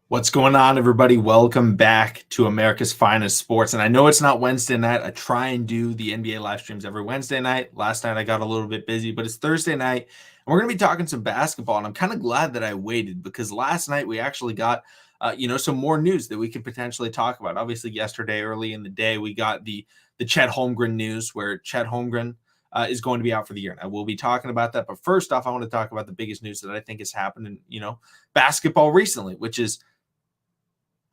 What's going on, everybody? Welcome back to America's Finest Sports. And I know it's not Wednesday night. I try and do the NBA live streams every Wednesday night. Last night I got a little bit busy, but it's Thursday night, and we're going to be talking some basketball. And I'm kind of glad that I waited because last night we actually got, some more news that we could potentially talk about. Obviously, yesterday early in the day we got the Chet Holmgren news, where Chet Holmgren is going to be out for the year. And I will be talking about that. But first off, I want to talk about the biggest news that I think has happened in basketball recently, which is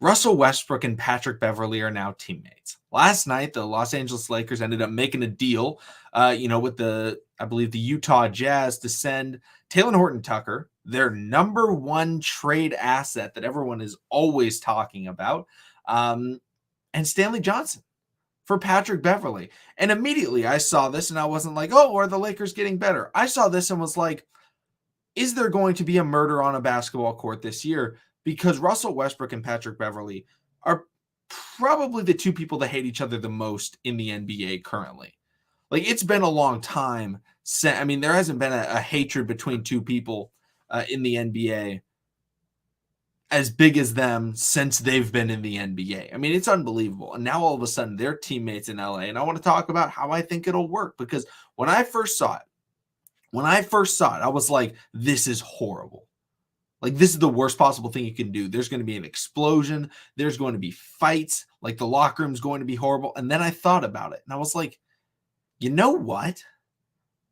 Russell Westbrook and Patrick Beverley are now teammates. Last night, the Los Angeles Lakers ended up making a deal, with I believe the Utah Jazz to send Taylor Horton Tucker, their number one trade asset that everyone is always talking about, and Stanley Johnson for Patrick Beverley. And immediately I saw this and I wasn't like, oh, are the Lakers getting better? I saw this and was like, is there going to be a murder on a basketball court this year? Because Russell Westbrook and Patrick Beverley are probably the two people that hate each other the most in the NBA currently. Like, it's been a long time since, there hasn't been a hatred between two people in the NBA as big as them since they've been in the NBA. It's unbelievable. And now all of a sudden they're teammates in LA. And I want to talk about how I think it'll work, because when I first saw it, I was like, this is horrible. Like, this is the worst possible thing you can do. There's going to be an explosion. There's going to be fights. Like, the locker room's going to be horrible. And then I thought about it, and I was like, you know what?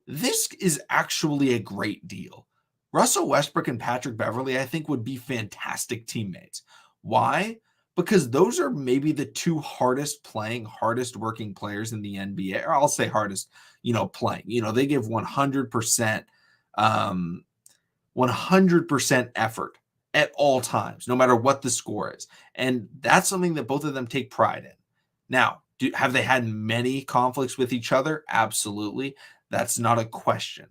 This is actually a great deal. Russell Westbrook and Patrick Beverley, I think, would be fantastic teammates. Why? Because those are maybe the two hardest working players in the NBA, or I'll say hardest, playing. They give 100%, 100% effort at all times, no matter what the score is. And that's something that both of them take pride in. Now, have they had many conflicts with each other? Absolutely. That's not a question.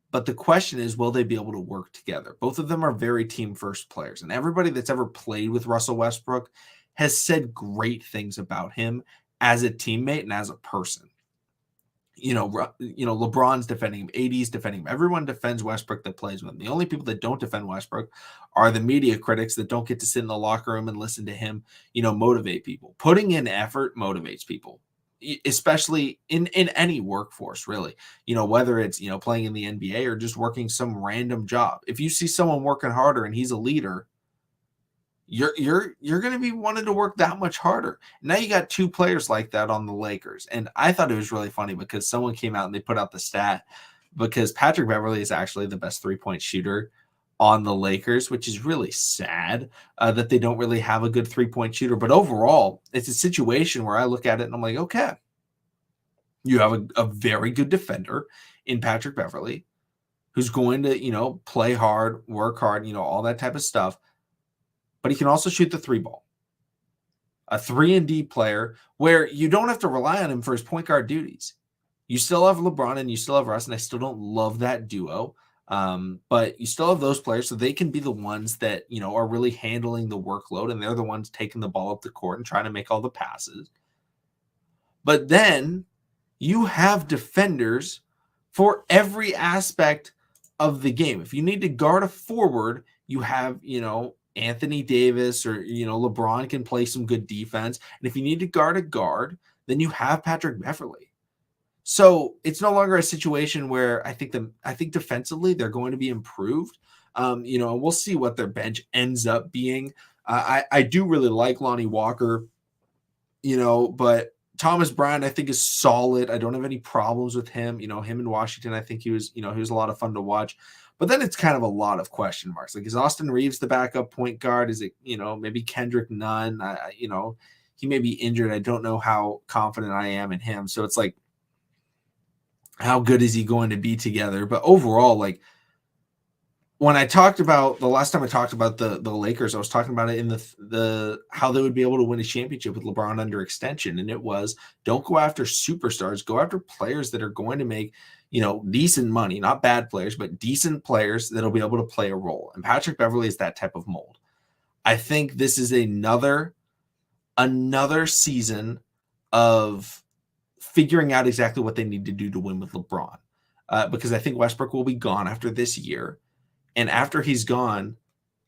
But the question is, will they be able to work together? Both of them are very team-first players. And everybody that's ever played with Russell Westbrook has said great things about him as a teammate and as a person. LeBron's defending him, AD's defending him. Everyone defends Westbrook that plays with him. The only people that don't defend Westbrook are the media critics that don't get to sit in the locker room and listen to him, motivate people. Putting in effort motivates people, especially in any workforce, really. Whether it's, playing in the NBA or just working some random job. If you see someone working harder and he's a leader, you're going to be wanting to work that much harder. Now you got two players like that on the Lakers. And I thought it was really funny because someone came out and they put out the stat, because Patrick Beverley is actually the best three-point shooter on the Lakers, which is really sad that they don't really have a good three-point shooter. But overall, it's a situation where I look at it and I'm like, okay, you have a very good defender in Patrick Beverley who's going to, play hard, work hard, all that type of stuff. But he can also shoot the three ball. A 3-and-D player where you don't have to rely on him for his point guard duties. You still have LeBron and you still have Russ, and I still don't love that duo. But you still have those players, so they can be the ones that, are really handling the workload, and they're the ones taking the ball up the court and trying to make all the passes. But then you have defenders for every aspect of the game. If you need to guard a forward, you have, Anthony Davis, or, LeBron can play some good defense. And if you need to guard a guard, then you have Patrick Beverley. So it's no longer a situation where I think defensively they're going to be improved. And we'll see what their bench ends up being. I do really like Lonnie Walker, but Thomas Bryant, I think, is solid. I don't have any problems with him. Him in Washington, I think he was a lot of fun to watch. But then it's kind of a lot of question marks. Like, is Austin Reeves the backup point guard? Is it, maybe Kendrick Nunn? He may be injured. I don't know how confident I am in him. So it's like, how good is he going to be together? But overall, like, when I talked about the last time I talked about the Lakers, I was talking about it in the how they would be able to win a championship with LeBron under extension. And it was, don't go after superstars, go after players that are going to make, decent money, not bad players, but decent players that'll be able to play a role. And Patrick Beverley is that type of mold. I think this is another season of figuring out exactly what they need to do to win with LeBron. Because I think Westbrook will be gone after this year. And after he's gone,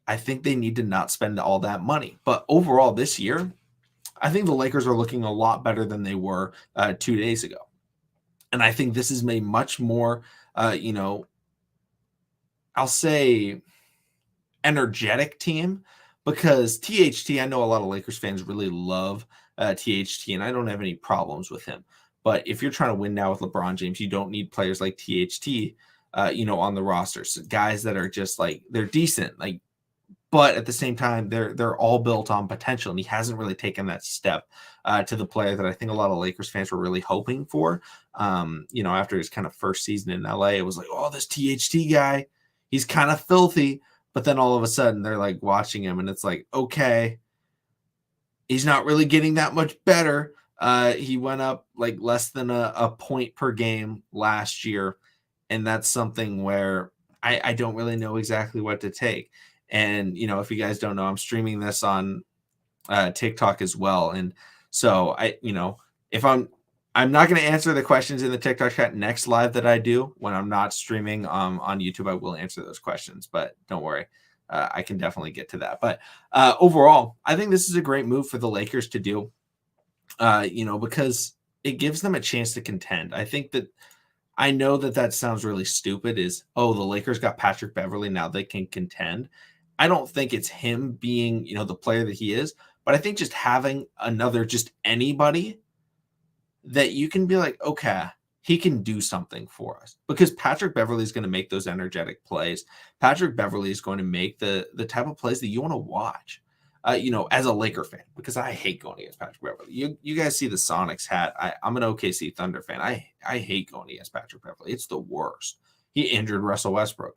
I think they need to not spend all that money. But overall this year, I think the Lakers are looking a lot better than they were 2 days ago. And I think this is a much more, I'll say energetic team, because THT, I know a lot of Lakers fans really love THT, and I don't have any problems with him. But if you're trying to win now with LeBron James, you don't need players like THT, on the roster. So guys that are just like, they're decent, like, but at the same time, they're all built on potential, and he hasn't really taken that step to the player that I think a lot of Lakers fans were really hoping for. After his kind of first season in LA, it was like, oh, this THT guy, he's kind of filthy. But then all of a sudden, they're like watching him, and it's like, okay, he's not really getting that much better. He went up like less than a point per game last year, and that's something where I don't really know exactly what to take. And, if you guys don't know, I'm streaming this on TikTok as well. And so if I'm not going to answer the questions in the TikTok chat next live that I do when I'm not streaming on YouTube. I will answer those questions, but don't worry. I can definitely get to that. But overall, I think this is a great move for the Lakers to do, because it gives them a chance to contend. I know that sounds really stupid, the Lakers got Patrick Beverley, now they can contend. I don't think it's him being, the player that he is, but I think just having just anybody that you can be like, okay, he can do something for us, because Patrick Beverley is going to make those energetic plays. Patrick Beverley is going to make the type of plays that you want to watch, as a Laker fan, because I hate going against Patrick Beverley. You guys see the Sonics hat. I'm an OKC Thunder fan. I hate going against Patrick Beverley. It's the worst. He injured Russell Westbrook.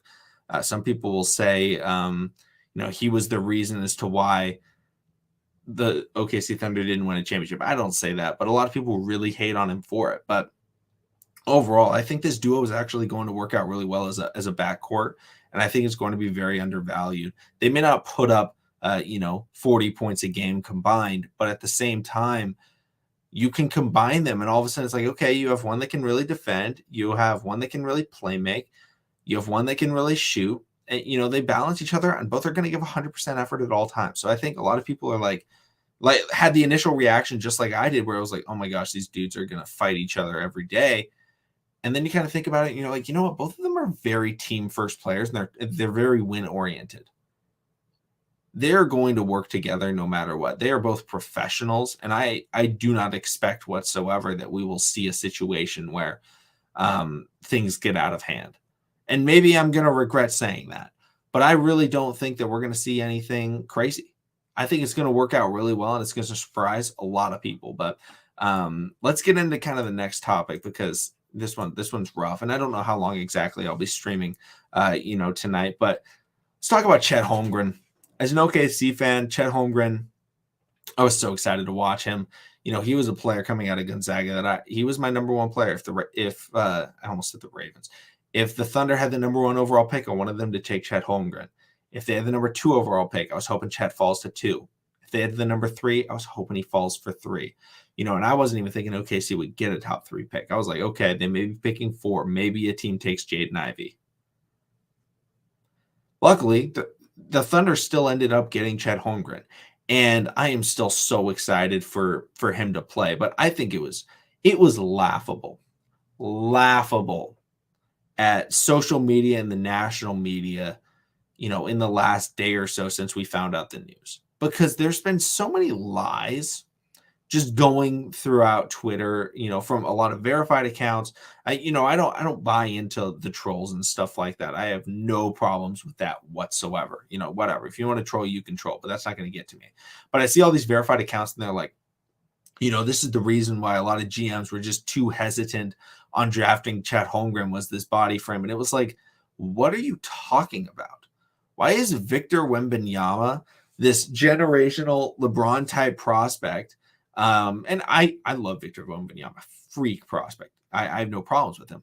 Some people will say, he was the reason as to why the OKC Thunder didn't win a championship. I don't say that, but a lot of people really hate on him for it. But overall, I think this duo is actually going to work out really well as a backcourt, and I think it's going to be very undervalued. They may not put up 40 points a game combined, but at the same time, you can combine them, and all of a sudden it's like, okay, you have one that can really defend, you have one that can really play make, you have one that can really shoot, and they balance each other, and both are going to give 100% effort at all times. So I think a lot of people are like had the initial reaction just like I did, where I was like, oh my gosh, these dudes are going to fight each other every day. And then you kind of think about it, and you're like, you know what? Both of them are very team first players, and they're very win oriented. They're going to work together no matter what. They are both professionals, and I do not expect whatsoever that we will see a situation where things get out of hand. And maybe I'm going to regret saying that, but I really don't think that we're going to see anything crazy. I think it's going to work out really well, and it's going to surprise a lot of people. But let's get into kind of the next topic, because this one's rough, and I don't know how long exactly I'll be streaming, tonight. But let's talk about Chet Holmgren. As an OKC fan, Chet Holmgren, I was so excited to watch him. He was a player coming out of Gonzaga that he was my number one player. I almost said the Ravens. If the Thunder had the number 1 overall pick, I wanted them to take Chet Holmgren. If they had the number 2 overall pick, I was hoping Chet falls to 2. If they had the number 3, I was hoping he falls for 3. And I wasn't even thinking OKC would get a top 3 pick. I was like, okay, they may be picking 4. Maybe a team takes Jaden Ivey. Luckily, the Thunder still ended up getting Chet Holmgren, and I am still so excited for him to play. But I think it was laughable at social media and the national media, in the last day or so since we found out the news, because there's been so many lies just going throughout Twitter, from a lot of verified accounts. I don't buy into the trolls and stuff like that. I have no problems with that whatsoever. Whatever. If you want to troll, you can troll, but that's not going to get to me. But I see all these verified accounts, and they're like, this is the reason why a lot of GMs were just too hesitant on drafting Chet Holmgren, was this body frame. And it was like, what are you talking about? Why is Victor Wembanyama this generational LeBron type prospect? And I love Victor Wembanyama, freak prospect. I have no problems with him,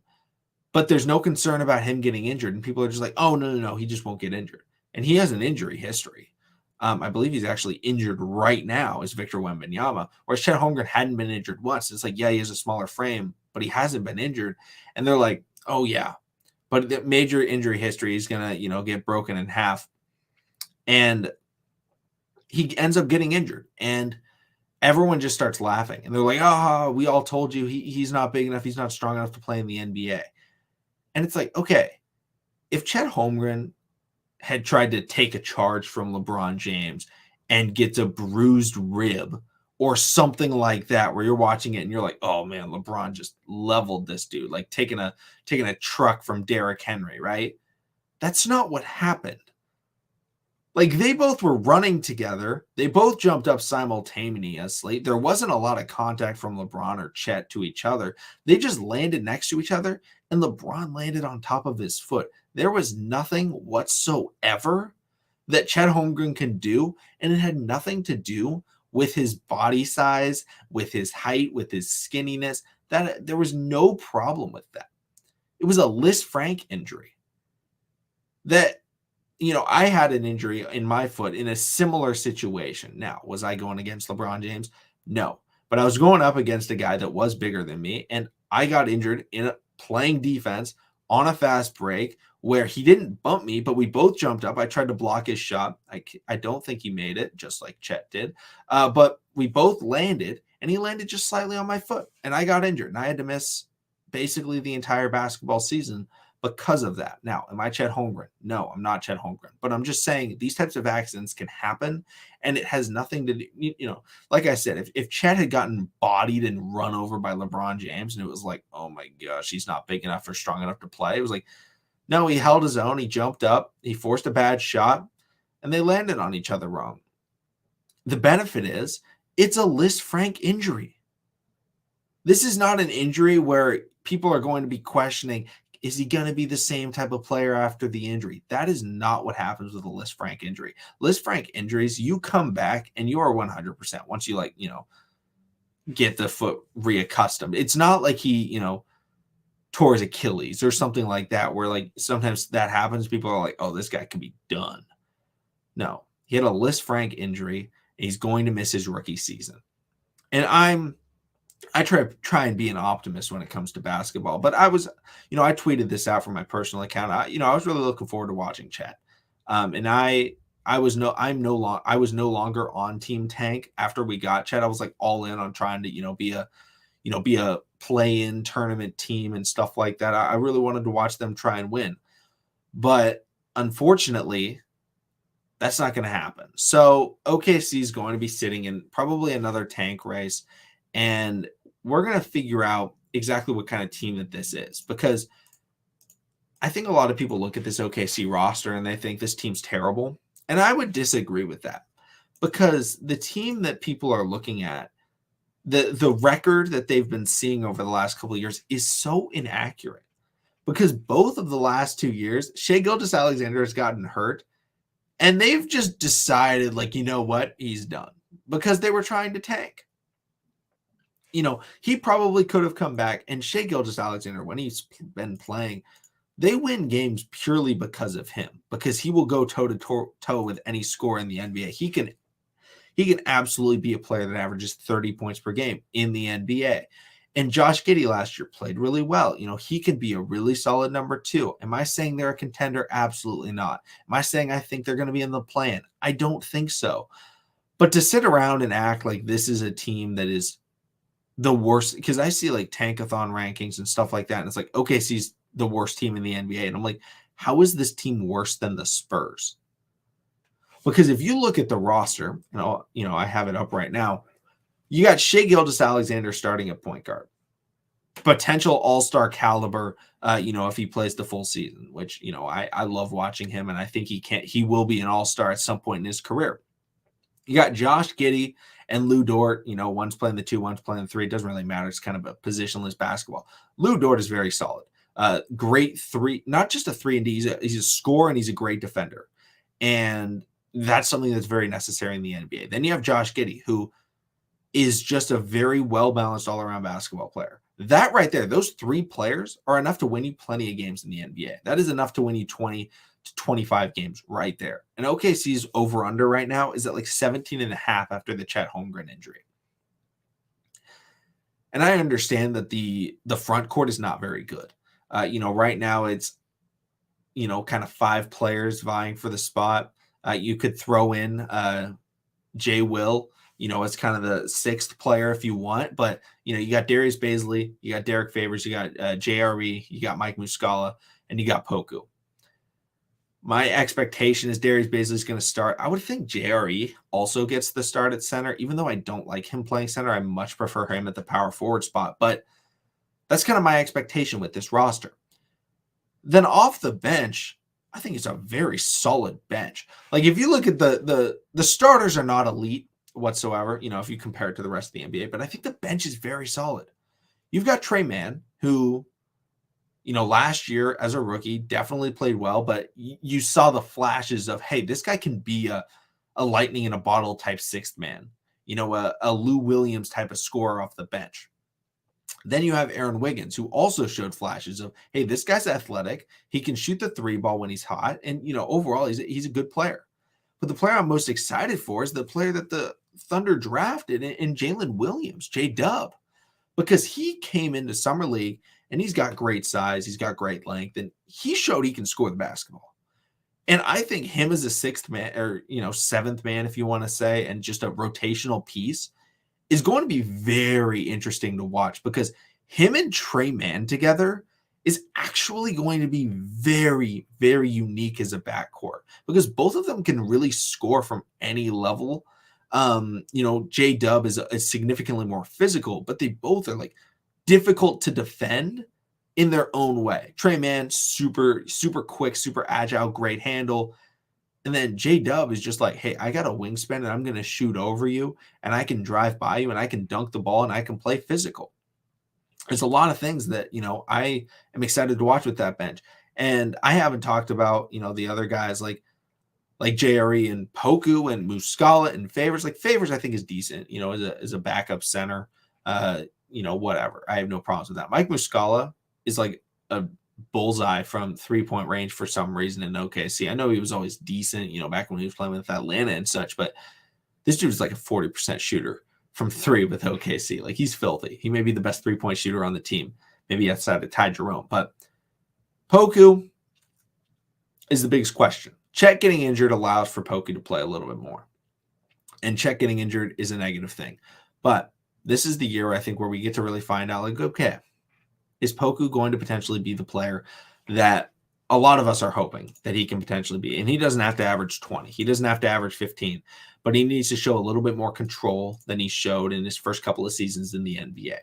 but there's no concern about him getting injured. And people are just like, oh, no, he just won't get injured. And he has an injury history. I believe he's actually injured right now, is Victor Wembanyama, whereas Chet Holmgren hadn't been injured once. It's like, yeah, he has a smaller frame, but he hasn't been injured. And they're like, oh yeah, but the major injury history is going to, get broken in half. And he ends up getting injured. And everyone just starts laughing. And they're like, oh, we all told you he's not big enough. He's not strong enough to play in the NBA. And it's like, okay, if Chet Holmgren had tried to take a charge from LeBron James and gets a bruised rib or something like that, where you're watching it and you're like, oh man, LeBron just leveled this dude, like taking a truck from Derrick Henry, right? That's not what happened. Like, they both were running together. They both jumped up simultaneously. There wasn't a lot of contact from LeBron or Chet to each other. They just landed next to each other, and LeBron landed on top of his foot. There was nothing whatsoever that Chet Holmgren can do, and it had nothing to do with his body size, with his height, with his skinniness. That there was no problem with that. It was a Lisfranc injury. That, I had an injury in my foot in a similar situation. Now, was I going against LeBron James? No. But I was going up against a guy that was bigger than me, and I got injured in playing defense on a fast break where he didn't bump me, but we both jumped up. I tried to block his shot. I don't think he made it, just like Chet did. But we both landed, and he landed just slightly on my foot, and I got injured, and I had to miss basically the entire basketball season because of that. Now, am I Chet Holmgren? No, I'm not Chet Holmgren. But I'm just saying these types of accidents can happen, and it has nothing to do, like I said, if Chet had gotten bodied and run over by LeBron James, and it was like, oh my gosh, he's not big enough or strong enough to play. It was like, no, he held his own. He jumped up. He forced a bad shot, and they landed on each other wrong. The benefit is it's a Lisfranc injury. This is not an injury where people are going to be questioning, is he going to be the same type of player after the injury? That is not what happens with a Lisfranc injury. Lisfranc injuries, you come back and you are 100% once you get the foot reaccustomed. It's not like he, tore his Achilles or something like that, where sometimes that happens. People are like, oh, this guy could be done. No, he had a Lisfranc injury and he's going to miss his rookie season. And I try and be an optimist when it comes to basketball, but I was, I tweeted this out from my personal account. I was really looking forward to watching Chet. And I was no longer on Team Tank after we got Chet. I was like all in on trying to, be a play-in tournament team and stuff like that. I really wanted to watch them try and win, but unfortunately, that's not going to happen. So OKC is going to be sitting in probably another tank race. And we're going to figure out exactly what kind of team that this is, because I think a lot of people look at this OKC roster and they think this team's terrible. And I would disagree with that, because the team that people are looking at, the record that they've been seeing over the last couple of years is so inaccurate, because both of the last 2 years, Shai Gilgeous-Alexander has gotten hurt and they've just decided, you know what, he's done, because they were trying to tank. He probably could have come back, and Shai Gilgeous-Alexander, when he's been playing, they win games purely because of him, because he will go toe to toe with any scorer in the NBA. He can absolutely be a player that averages 30 points per game in the NBA. And Josh Giddey last year played really well. He could be a really solid number 2. Am I saying they're a contender? Absolutely not. Am I saying I think they're going to be in the play-in? I don't think so. But to sit around and act like this is a team that is the worst, because I see tankathon rankings and stuff like that, and it's like OKC's the worst team in the NBA, and I'm like, how is this team worse than the Spurs? Because if you look at the roster, I have it up right now. You got Shai Gilgeous-Alexander starting at point guard, potential all-star caliber. If he plays the full season, which I love watching him, and I think he will be an all-star at some point in his career. You got Josh Giddey and Lou Dort. One's playing the 2, one's playing the 3. It doesn't really matter. It's kind of a positionless basketball. Lou Dort is very solid. Great 3, not just a 3-and-D. He's a scorer and he's a great defender. And that's something that's very necessary in the NBA. Then you have Josh Giddey, who is just a very well-balanced all-around basketball player. That right there, those 3 players are enough to win you plenty of games in the NBA. That is enough to win you 20 to 25 games right there. And OKC's over-under right now is at 17 and a half after the Chet Holmgren injury. And I understand that the front court is not very good. Right now it's, kind of 5 players vying for the spot. You could throw in Jay Will, as kind of the sixth player if you want. But, you got Darius Baisley, you got Derek Favors, you got JRE, you got Mike Muscala, and you got Poku. My expectation is Darius Baisley is going to start. I would think JRE also gets the start at center, even though I don't like him playing center. I much prefer him at the power forward spot. But that's kind of my expectation with this roster. Then off the bench, I think it's a very solid bench. Like if you look at the starters are not elite whatsoever, if you compare it to the rest of the NBA, but I think the bench is very solid. You've got Trey Mann, who, last year as a rookie definitely played well, but you saw the flashes of, hey, this guy can be a lightning in a bottle type sixth man, a Lou Williams type of scorer off the bench. Then you have Aaron Wiggins, who also showed flashes of, hey, this guy's athletic. He can shoot the three ball when he's hot. And, overall, he's a good player. But the player I'm most excited for is the player that the Thunder drafted in Jalen Williams, J-Dub, because he came into Summer League and he's got great size. He's got great length, and he showed he can score the basketball. And I think him as a sixth man or, seventh man, if you want to say, and just a rotational piece is going to be very interesting to watch, because him and Trey Mann together is actually going to be very, very unique as a backcourt, because both of them can really score from any level. J-Dub is significantly more physical, but they both are like difficult to defend in their own way. Trey Mann, super, super quick, super agile, great handle. And then J-Dub is just like, hey, I got a wingspan and I'm going to shoot over you and I can drive by you and I can dunk the ball and I can play physical. There's a lot of things that, I am excited to watch with that bench. And I haven't talked about, the other guys like JRE and Poku and Muscala and Favors. Like Favors, I think is decent, as a backup center, whatever. I have no problems with that. Mike Muscala is like a bullseye from 3-point range for some reason in OKC. I know he was always decent, back when he was playing with Atlanta and such, but this dude is like a 40% shooter from three with OKC. Like he's filthy. He may be the best 3-point shooter on the team, maybe outside of Ty Jerome. But Poku is the biggest question. Chet getting injured allows for Poku to play a little bit more. And Chet getting injured is a negative thing. But this is the year, I think, where we get to really find out, like, okay, is Poku going to potentially be the player that a lot of us are hoping that he can potentially be? And he doesn't have to average 20. He doesn't have to average 15. But he needs to show a little bit more control than he showed in his first couple of seasons in the NBA.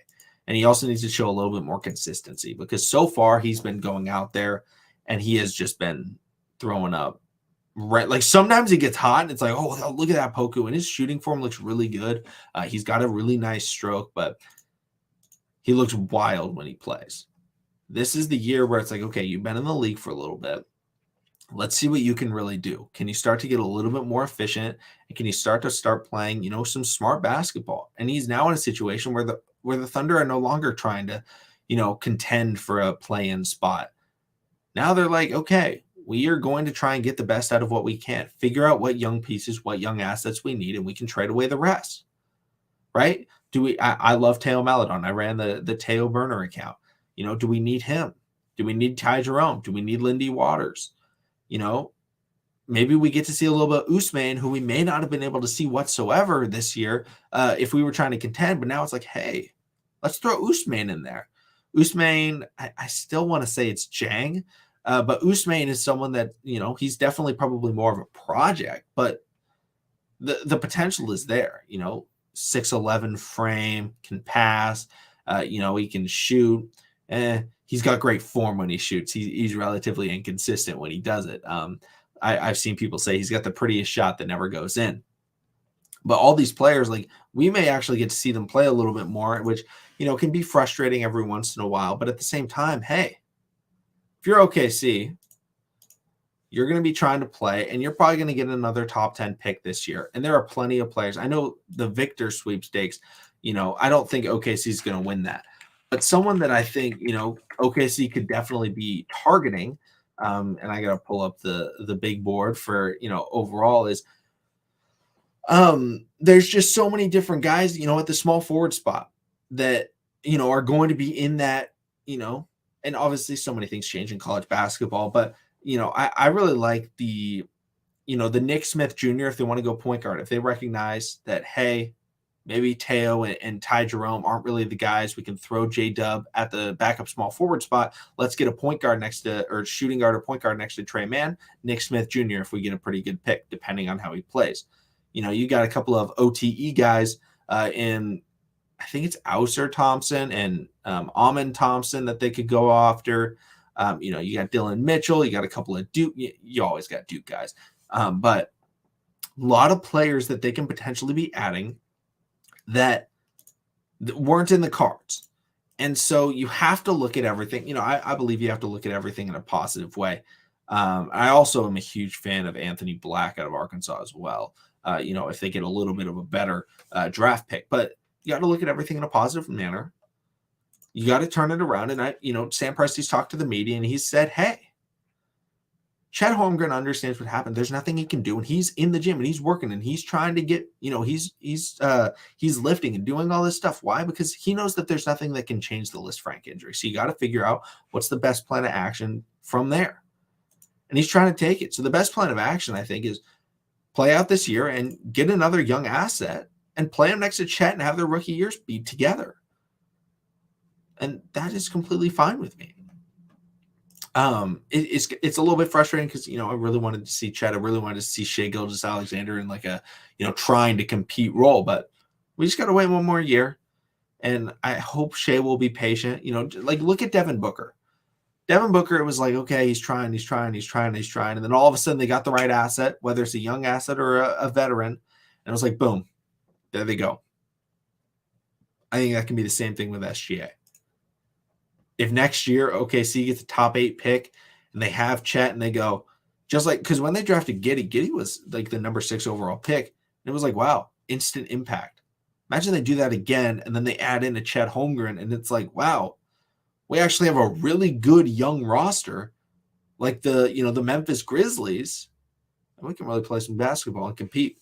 And he also needs to show a little bit more consistency, because so far he's been going out there and he has just been throwing up. Right, like sometimes he gets hot and it's like, oh, look at that Poku, and his shooting form looks really good. He's got a really nice stroke, but he looks wild when he plays. This is the year where it's like, okay, you've been in the league for a little bit. Let's see what you can really do. Can you start to get a little bit more efficient? And can you start playing, some smart basketball? And he's now in a situation where the Thunder are no longer trying to, contend for a play-in spot. Now they're like, okay, we are going to try and get the best out of what we can. Figure out what young pieces, what young assets we need, and we can trade away the rest. Right? I love Teo Maledon. I ran the Teo burner account. Do we need him? Do we need Ty Jerome? Do we need Lindy Waters? Maybe we get to see a little bit of Usman, who we may not have been able to see whatsoever this year if we were trying to contend. But now it's like, hey, let's throw Usman in there. Usman, I still want to say it's Jang, but Usman is someone that, he's definitely probably more of a project, but the potential is there, 6'11" frame, can pass, he can shoot. He's got great form when he shoots. He's relatively inconsistent when he does it. I've seen people say he's got the prettiest shot that never goes in. But all these players, like, we may actually get to see them play a little bit more, which, can be frustrating every once in a while. But at the same time, hey, if you're OKC, you're going to be trying to play, and you're probably going to get another top 10 pick this year. And there are plenty of players. I know the Victor sweepstakes, I don't think OKC is going to win that. But someone that I think, OKC could definitely be targeting, and I got to pull up the big board for, overall is there's just so many different guys, at the small forward spot that, are going to be in that, and obviously so many things change in college basketball, but I really like the the Nick Smith Jr., if they want to go point guard, if they recognize that, hey, maybe Teo and Ty Jerome aren't really the guys, we can throw J-Dub at the backup small forward spot. Let's get a point guard next to, or shooting guard or point guard next to Trey Mann, Nick Smith Jr., if we get a pretty good pick, depending on how he plays. You got a couple of OTE guys in, I think it's Auser Thompson and Amon Thompson that they could go after. You got Dylan Mitchell, you got a couple of Duke, you always got Duke guys. But a lot of players that they can potentially be adding that weren't in the cards. And so you have to look at everything. I believe you have to look at everything in a positive way. I also am a huge fan of Anthony Black out of Arkansas as well. If they get a little bit of a better draft pick, but you got to look at everything in a positive manner. You got to turn it around. And Sam Presti's talked to the media and he said, hey, Chet Holmgren understands what happened. There's nothing he can do. And he's in the gym and he's working and he's trying to get, he's lifting and doing all this stuff. Why? Because he knows that there's nothing that can change the Lisfranc injury. So you got to figure out what's the best plan of action from there. And he's trying to take it. So the best plan of action, I think, is play out this year and get another young asset and play him next to Chet and have their rookie years be together. And that is completely fine with me. It's a little bit frustrating because I really wanted to see Chet. I really wanted to see Shai Gilgeous-Alexander in like a trying to compete role, but we just got to wait one more year. And I hope Shai will be patient. Like look at Devin Booker. Devin Booker, it was like, okay, he's trying. And then all of a sudden they got the right asset, whether it's a young asset or a veteran. And it was like, boom, there they go. I think that can be the same thing with SGA. If next year OKC gets the top 8 pick and they have Chet and they go, just like, because when they drafted Giddey was like the number 6 overall pick. And it was like, wow, instant impact. Imagine they do that again and then they add in a Chet Holmgren and it's like, wow, we actually have a really good young roster like the Memphis Grizzlies. And we can really play some basketball and compete.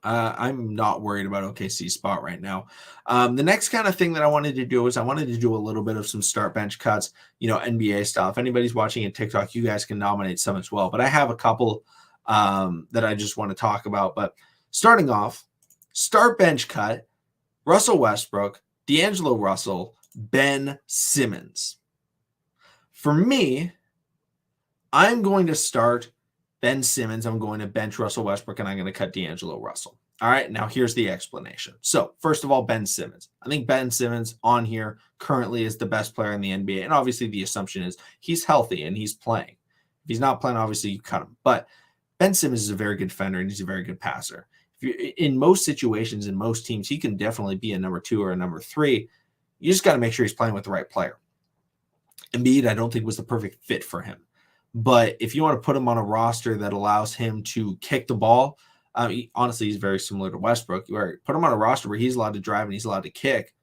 I'm not worried about OKC's spot right now. The next kind of thing that I wanted to do is I wanted to do a little bit of some start bench cuts, NBA style. If anybody's watching at TikTok, you guys can nominate some as well. But I have a couple that I just want to talk about. But starting off, start bench cut, Russell Westbrook, D'Angelo Russell, Ben Simmons. For me, I'm going to start Ben Simmons, I'm going to bench Russell Westbrook, and I'm going to cut D'Angelo Russell. All right, now here's the explanation. So first of all, Ben Simmons. I think Ben Simmons on here currently is the best player in the NBA. And obviously the assumption is he's healthy and he's playing. If he's not playing, obviously you cut him. But Ben Simmons is a very good defender and he's a very good passer. In most situations, in most teams, he can definitely be a number 2 or a number 3. You just got to make sure he's playing with the right player. Embiid, I don't think was the perfect fit for him. But if you want to put him on a roster that allows him to kick the ball, honestly, he's very similar to Westbrook. Put him on a roster where he's allowed to drive and he's allowed to kick.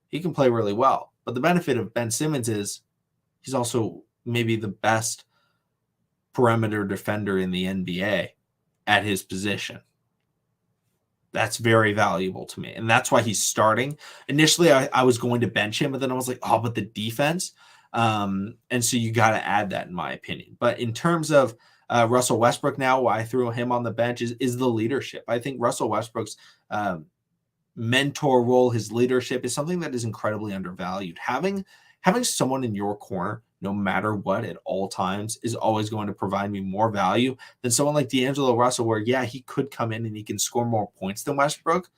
He can play really well. But the benefit of Ben Simmons is he's also maybe the best perimeter defender in the NBA at his position. That's very valuable to me. And that's why he's starting. Initially, I was going to bench him, but then I was like, oh, but the defense. And so you got to add that in my opinion. But in terms of Russell Westbrook now, why I threw him on the bench is the leadership. I think Russell Westbrook's mentor role, his leadership is something that is incredibly undervalued. Having someone in your corner, no matter what, at all times is always going to provide me more value than someone like D'Angelo Russell, where, yeah, he could come in and he can score more points than Westbrook.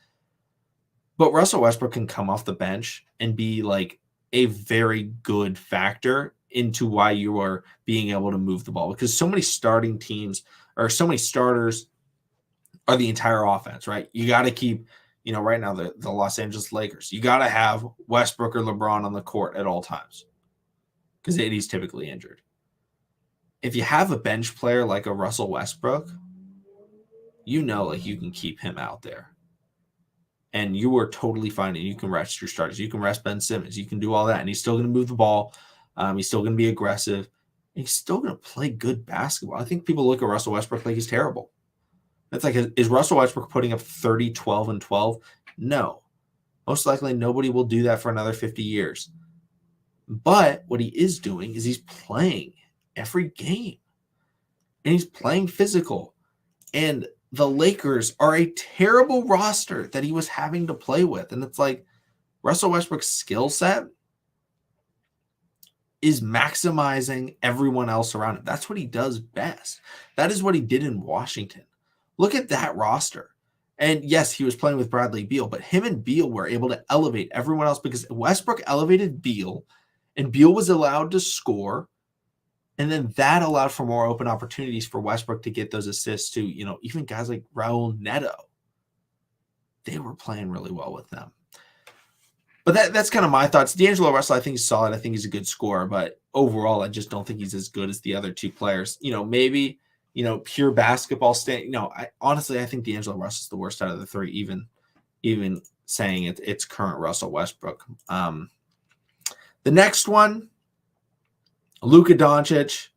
But Russell Westbrook can come off the bench and be like a very good factor into why you are being able to move the ball, because so many starting teams or so many starters are the entire offense, right? You got to keep, right now the Los Angeles Lakers, you got to have Westbrook or LeBron on the court at all times because he's typically injured. If you have a bench player like a Russell Westbrook, like you can keep him out there. And you are totally fine, and you can rest your starters. You can rest Ben Simmons. You can do all that, and he's still going to move the ball. He's still going to be aggressive. And he's still going to play good basketball. I think people look at Russell Westbrook like he's terrible. That's like, is Russell Westbrook putting up 30, 12, and 12? No. Most likely nobody will do that for another 50 years. But what he is doing is he's playing every game. and he's playing physical. And the Lakers are a terrible roster that he was having to play with. And it's like Russell Westbrook's skill set is maximizing everyone else around him. That's what he does best. That is what he did in Washington. Look at that roster. And yes, he was playing with Bradley Beal, but him and Beal were able to elevate everyone else because Westbrook elevated Beal, and Beal was allowed to score. And then that allowed for more open opportunities for Westbrook to get those assists to, even guys like Raul Neto. They were playing really well with them. But that's kind of my thoughts. D'Angelo Russell, I think he's solid. I think he's a good scorer. But overall, I just don't think he's as good as the other two players. Maybe, pure basketball stand. Honestly, I think D'Angelo Russell's the worst out of the three, even saying it's current Russell Westbrook. The next one, Luka Doncic,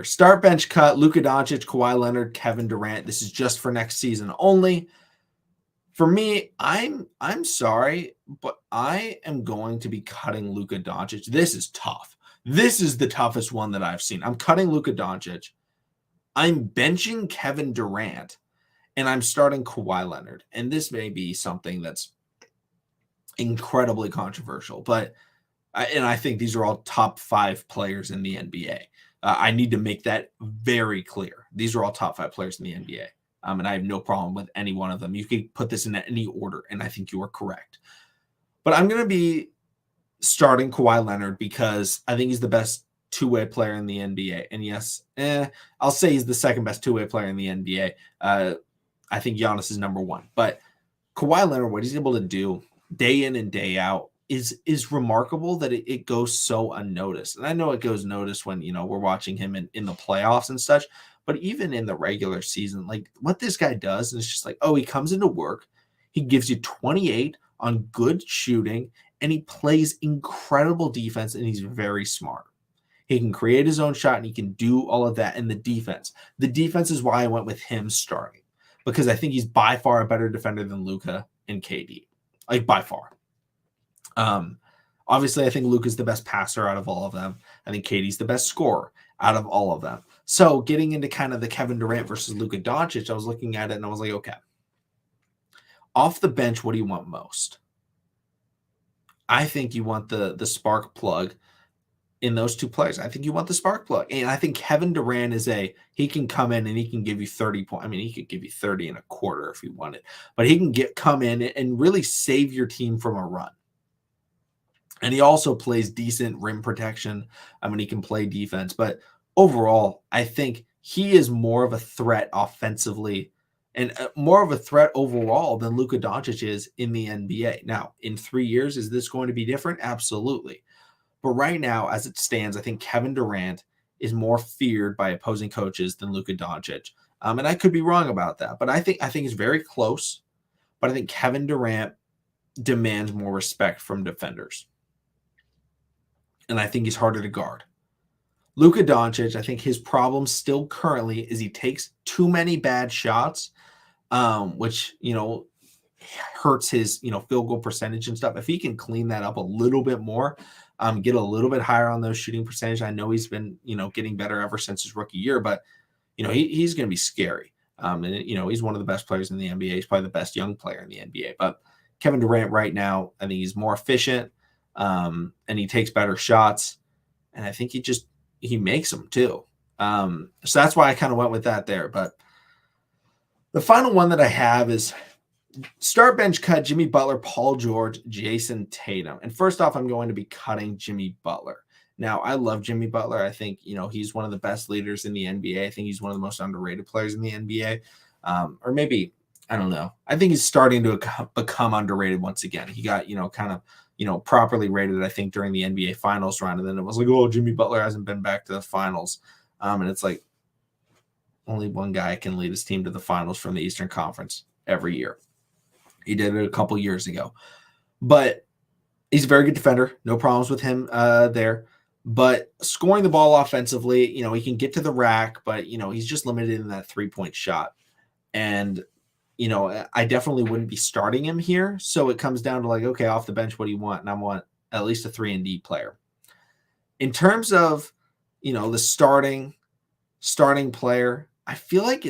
start bench cut, Luka Doncic, Kawhi Leonard, Kevin Durant. This is just for next season only. For me, I'm sorry, but I am going to be cutting Luka Doncic. This is tough. This is the toughest one that I've seen. I'm cutting Luka Doncic. I'm benching Kevin Durant, and I'm starting Kawhi Leonard. And this may be something that's incredibly controversial, but I think these are all top 5 players in the NBA. I need to make that very clear. These are all top 5 players in the NBA. And I have no problem with any one of them. You can put this in any order, and I think you are correct. But I'm going to be starting Kawhi Leonard because I think he's the best two-way player in the NBA. And yes, I'll say he's the second best two-way player in the NBA. I think Giannis is number 1. But Kawhi Leonard, what he's able to do day in and day out is remarkable that it goes so unnoticed. And I know it goes noticed when, we're watching him in the playoffs and such. But even in the regular season, like what this guy does is just like, he comes into work, he gives you 28 on good shooting, and he plays incredible defense, and he's very smart. He can create his own shot, and he can do all of that in the defense. The defense is why I went with him starting, because I think he's by far a better defender than Luka and KD, like by far. Obviously, I think Luka's the best passer out of all of them. I think KD's the best scorer out of all of them. So getting into kind of the Kevin Durant versus Luka Doncic, I was looking at it and I was like, okay, off the bench, what do you want most? I think you want the spark plug in those two players. I think you want the spark plug. And I think Kevin Durant he can come in and he can give you 30 points. I mean, he could give you 30 and a quarter if you wanted, but he can come in and really save your team from a run. And he also plays decent rim protection. I mean, he can play defense, but overall, I think he is more of a threat offensively and more of a threat overall than Luka Doncic is in the NBA. Now, in 3 years, is this going to be different? Absolutely. But right now, as it stands, I think Kevin Durant is more feared by opposing coaches than Luka Doncic. And I could be wrong about that, but I think it's very close. But I think Kevin Durant demands more respect from defenders. And I think he's harder to guard. Luka Doncic, I think his problem still currently is he takes too many bad shots, which, hurts his, field goal percentage and stuff. If he can clean that up a little bit more, get a little bit higher on those shooting percentage. I know he's been, getting better ever since his rookie year, but, he's going to be scary. And, he's one of the best players in the NBA. He's probably the best young player in the NBA. But Kevin Durant right now, I think he's more efficient. And he takes better shots, and I think he makes them too. So that's why I kind of went with that there. But the final one that I have is start bench cut Jimmy Butler, Paul George, Jason Tatum. And first off, I'm going to be cutting Jimmy Butler. Now, I love Jimmy Butler. I think, he's one of the best leaders in the NBA. I think he's one of the most underrated players in the NBA. Or maybe, I don't know. I think he's starting to become underrated once again. He got, kind of, properly rated, I think, during the NBA Finals round. And then it was like, Jimmy Butler hasn't been back to the finals. And it's like, only one guy can lead his team to the finals from the Eastern Conference every year. He did it a couple years ago. But he's a very good defender. No problems with him there. But scoring the ball offensively, he can get to the rack, but, he's just limited in that three-point shot. And I definitely wouldn't be starting him here. So it comes down to like, okay, off the bench, what do you want? And I want at least a 3-and-D player. In terms of, the starting, starting player, I feel like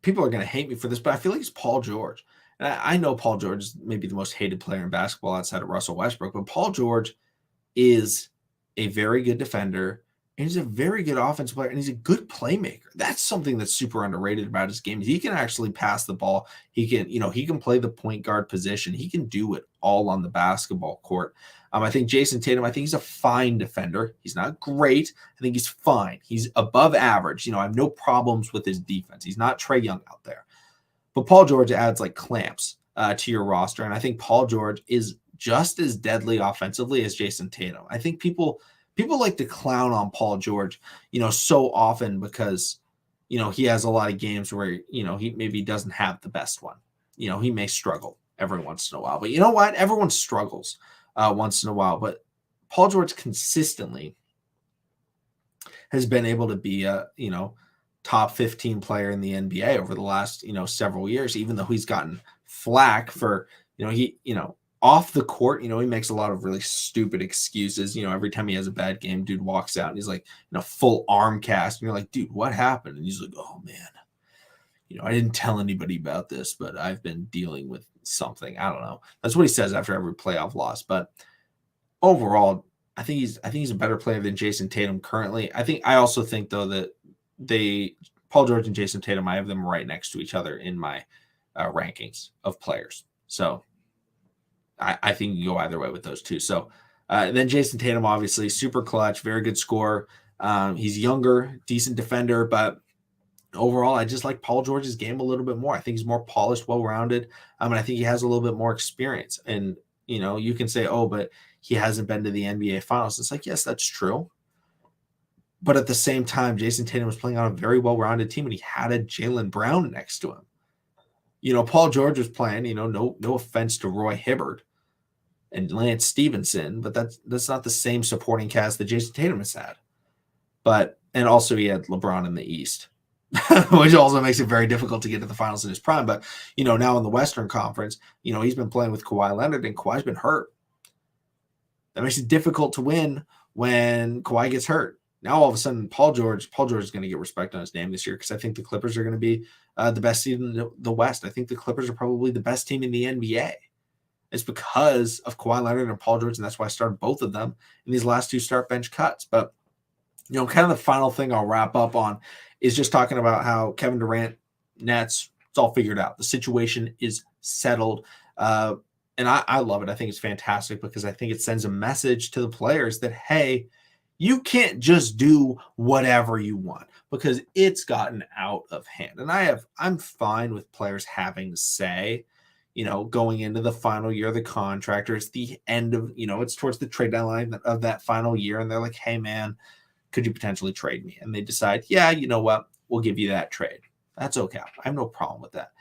people are going to hate me for this, but I feel like it's Paul George. And I know Paul George is maybe the most hated player in basketball outside of Russell Westbrook, but Paul George is a very good defender, and he's a very good offensive player, and he's a good playmaker. That's something that's super underrated about his game. He can actually pass the ball. He can play the point guard position. He can do it all on the basketball court. I think Jason Tatum, I think he's a fine defender. He's not great. I think he's fine. He's above average. I have no problems with his defense. He's not Trae Young out there. But Paul George adds like clamps to your roster, and I think Paul George is just as deadly offensively as Jason Tatum. I think people like to clown on Paul George, so often because, he has a lot of games where, he maybe doesn't have the best one. He may struggle every once in a while. But you know what? Everyone struggles once in a while. But Paul George consistently has been able to be a, top 15 player in the NBA over the last, several years, even though he's gotten flack for, off the court, he makes a lot of really stupid excuses. Every time he has a bad game, dude walks out and he's like, full arm cast. And you're like, dude, what happened? And he's like, oh man, I didn't tell anybody about this, but I've been dealing with something. I don't know. That's what he says after every playoff loss. But overall, I think he's a better player than Jason Tatum currently. I also think though that Paul George and Jason Tatum, I have them right next to each other in my rankings of players. So I think you can go either way with those two. So then Jason Tatum, obviously super clutch, very good scorer. He's younger, decent defender, but overall, I just like Paul George's game a little bit more. I think he's more polished, well-rounded. And I think he has a little bit more experience. And, you can say, oh, but he hasn't been to the NBA Finals. It's like, yes, that's true. But at the same time, Jason Tatum was playing on a very well-rounded team, and he had a Jaylen Brown next to him. Paul George was playing, no offense to Roy Hibbert and Lance Stevenson, but that's not the same supporting cast that Jason Tatum has had. And also he had LeBron in the East, which also makes it very difficult to get to the finals in his prime. But, now in the Western Conference, he's been playing with Kawhi Leonard, and Kawhi's been hurt. That makes it difficult to win when Kawhi gets hurt. Now, all of a sudden, Paul George is going to get respect on his name this year because I think the Clippers are going to be the best team in the West. I think the Clippers are probably the best team in the NBA. It's because of Kawhi Leonard and Paul George, and that's why I started both of them in these last two start bench cuts. But, kind of the final thing I'll wrap up on is just talking about how Kevin Durant, Nets, it's all figured out. The situation is settled. And I love it. I think it's fantastic because I think it sends a message to the players that, hey, you can't just do whatever you want because it's gotten out of hand. And I'm fine with players having say, going into the final year of the contract, or it's the end of, it's towards the trade deadline of that final year. And they're like, hey man, could you potentially trade me? And they decide, yeah, you know what? We'll give you that trade. That's okay. I have no problem with that.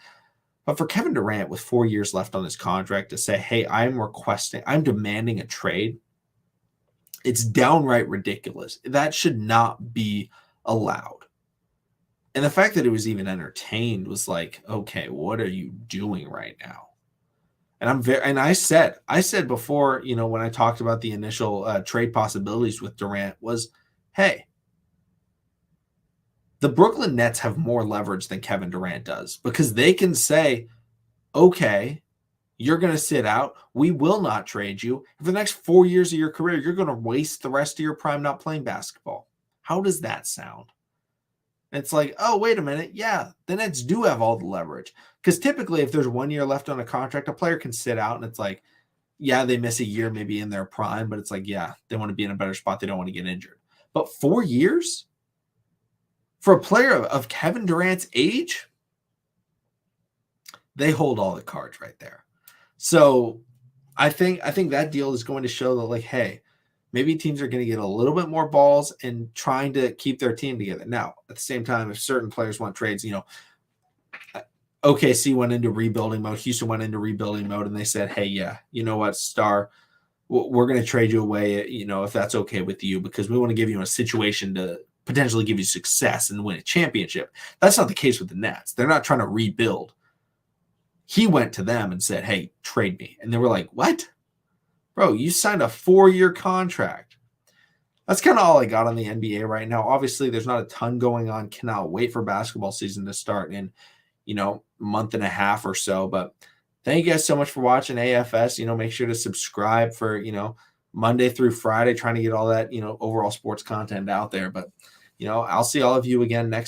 But for Kevin Durant with 4 years left on his contract to say, hey, I'm demanding a trade, it's downright ridiculous. That should not be allowed. And the fact that it was even entertained was like, okay, what are you doing right now? And I said before, when I talked about the initial trade possibilities with Durant was, hey, the Brooklyn Nets have more leverage than Kevin Durant does because they can say, okay, you're going to sit out. We will not trade you. For the next 4 years of your career, you're going to waste the rest of your prime not playing basketball. How does that sound? It's like, oh, wait a minute. Yeah, the Nets do have all the leverage. Because typically, if there's 1 year left on a contract, a player can sit out, and it's like, yeah, they miss a year maybe in their prime, but it's like, yeah, they want to be in a better spot. They don't want to get injured. But 4 years? For a player of Kevin Durant's age, they hold all the cards right there. So I think that deal is going to show that, like, hey, maybe teams are going to get a little bit more balls and trying to keep their team together. Now, at the same time, if certain players want trades, OKC went into rebuilding mode. Houston went into rebuilding mode, and they said, hey, yeah, you know what, Star, we're going to trade you away, if that's okay with you, because we want to give you a situation to potentially give you success and win a championship. That's not the case with the Nets. They're not trying to rebuild. He went to them and said, hey, trade me. And they were like, what? Bro, you signed a 4-year contract. That's kind of all I got on the NBA right now. Obviously, there's not a ton going on. Cannot wait for basketball season to start in, month and a half or so. But thank you guys so much for watching AFS. Make sure to subscribe for, Monday through Friday, trying to get all that, overall sports content out there. But, I'll see all of you again next